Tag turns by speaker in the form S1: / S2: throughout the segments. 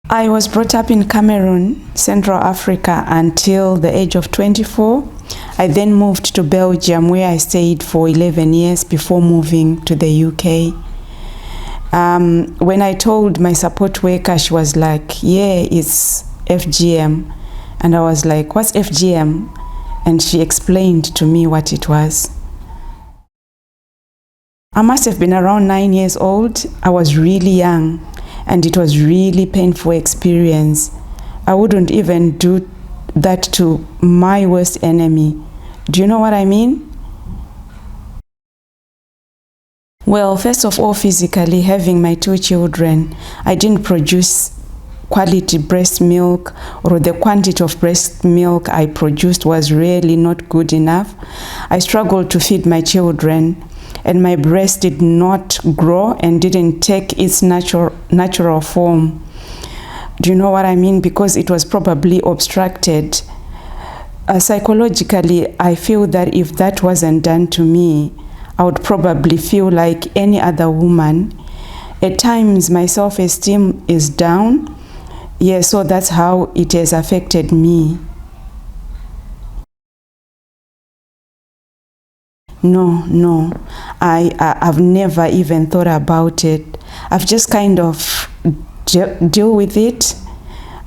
S1: I was brought up in Cameroon, Central Africa, until the age of 24. I then moved to Belgium, where I stayed for 11 years before moving to the UK. When I told my support worker, she was like, yeah, it's FGM. And I was like, what's FGM? And she explained to me what it was. I must have been around 9 years old. I was really young, and it was really painful experience. I wouldn't even do that to my worst enemy. Do you know what I mean? Well, first of all, physically, having my 2 children, I didn't produce quality breast milk, or the quantity of breast milk I produced was really not good enough. I struggled to feed my children, and my breast did not grow and didn't take its natural form. Do you know what I mean? Because it was probably obstructed. Psychologically, I feel that if that wasn't done to me, I would probably feel like any other woman. At times, my self-esteem is down. Yeah, so that's how it has affected me. No, I've never even thought about it. I've just kind of deal with it.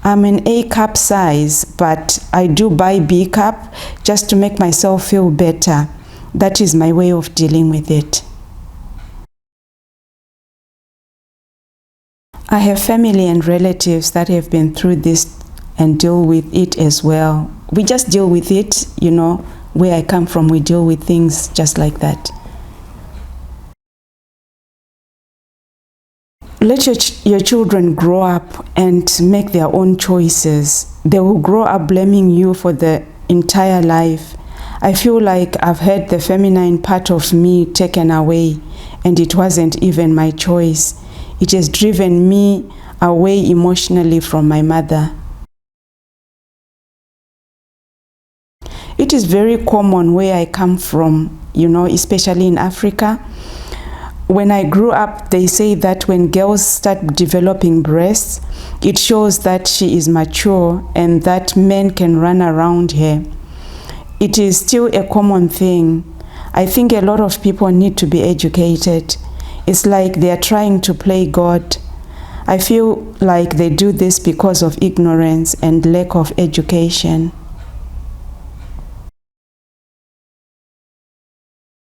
S1: I'm an A cup size, but I do buy B cup just to make myself feel better. That is my way of dealing with it. I have family and relatives that have been through this and deal with it as well. We just deal with it, you know, where I come from, we deal with things just like that. Let your children grow up and make their own choices. They will grow up blaming you for the entire life. I feel like I've had the feminine part of me taken away, and it wasn't even my choice. It has driven me away emotionally from my mother. It is very common where I come from, you know, especially in Africa. When I grew up, they say that when girls start developing breasts, it shows that she is mature and that men can run around her. It is still a common thing. I think a lot of people need to be educated. It's like they are trying to play God. I feel like they do this because of ignorance and lack of education.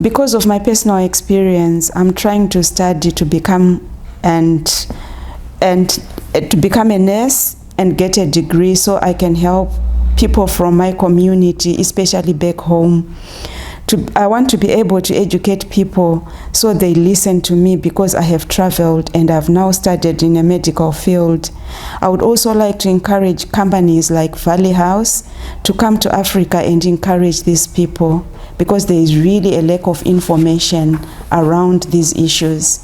S1: Because of my personal experience, I'm trying to study to become to become a nurse and get a degree so I can help people from my community, especially back home. I want to be able to educate people so they listen to me, because I have traveled and I've now studied in a medical field. I would also like to encourage companies like Valley House to come to Africa and encourage these people, because there is really a lack of information around these issues.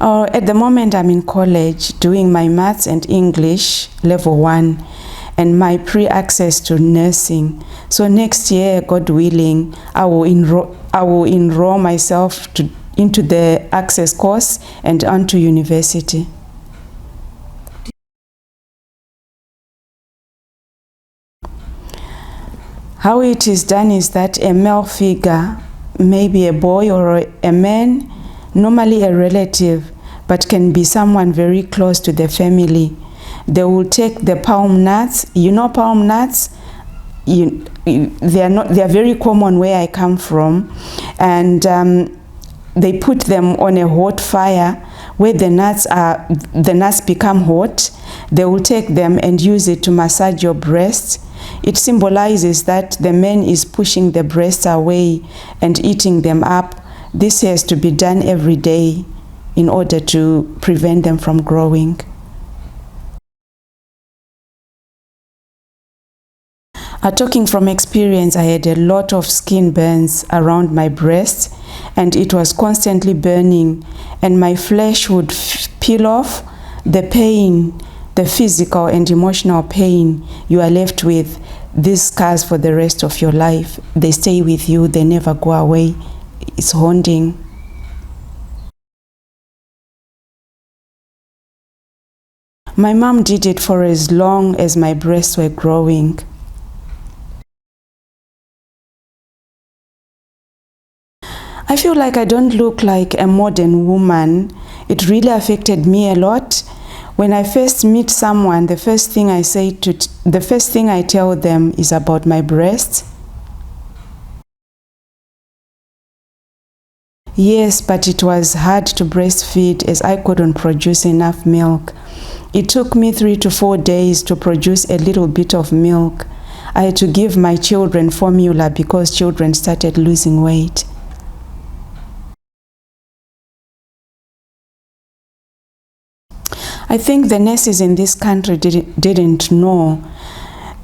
S1: At the moment, I'm in college doing my maths and English level 1 and my pre-access to nursing. So next year, God willing, I will enroll myself into the access course and onto university. How it is done is that a male figure, maybe a boy or a man, normally a relative, but can be someone very close to the family. They will take the palm nuts. You know palm nuts? They are very common where I come from, and they put them on a hot fire where the nuts become hot. They will take them and use it to massage your breast. It symbolizes that the man is pushing the breasts away and eating them up. This has to be done every day in order to prevent them from growing. Talking from experience, I had a lot of skin burns around my breast, and it was constantly burning, and my flesh would peel off. The pain, the physical and emotional pain, you are left with these scars for the rest of your life. They stay with you, they never go away. It's haunting. My mom did it for as long as my breasts were growing. I feel like I don't look like a modern woman. It really affected me a lot. When I first meet someone, the first thing I tell them is about my breasts. Yes, but it was hard to breastfeed as I couldn't produce enough milk. It took me 3 to 4 days to produce a little bit of milk. I had to give my children formula because children started losing weight. I think the nurses in this country didn't know.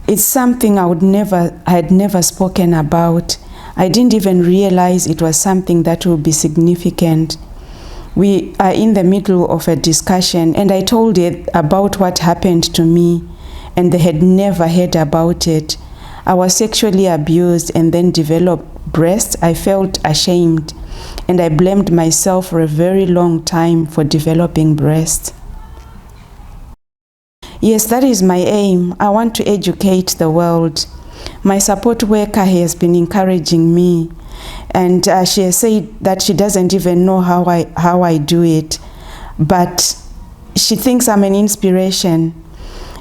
S1: It's something I had never spoken about. I didn't even realize it was something that would be significant. We are in the middle of a discussion and I told it about what happened to me and they had never heard about it. I was sexually abused and then developed breasts. I felt ashamed and I blamed myself for a very long time for developing breasts. Yes, that is my aim. I want to educate the world. My support worker has been encouraging me, and she has said that she doesn't even know how I do it, but she thinks I'm an inspiration.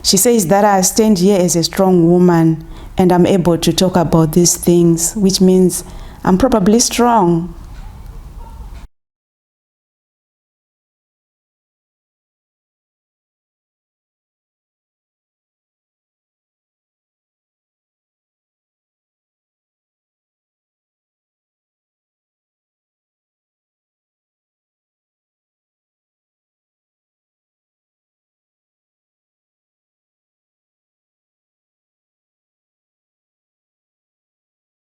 S1: She says that I stand here as a strong woman and I'm able to talk about these things, which means I'm probably strong.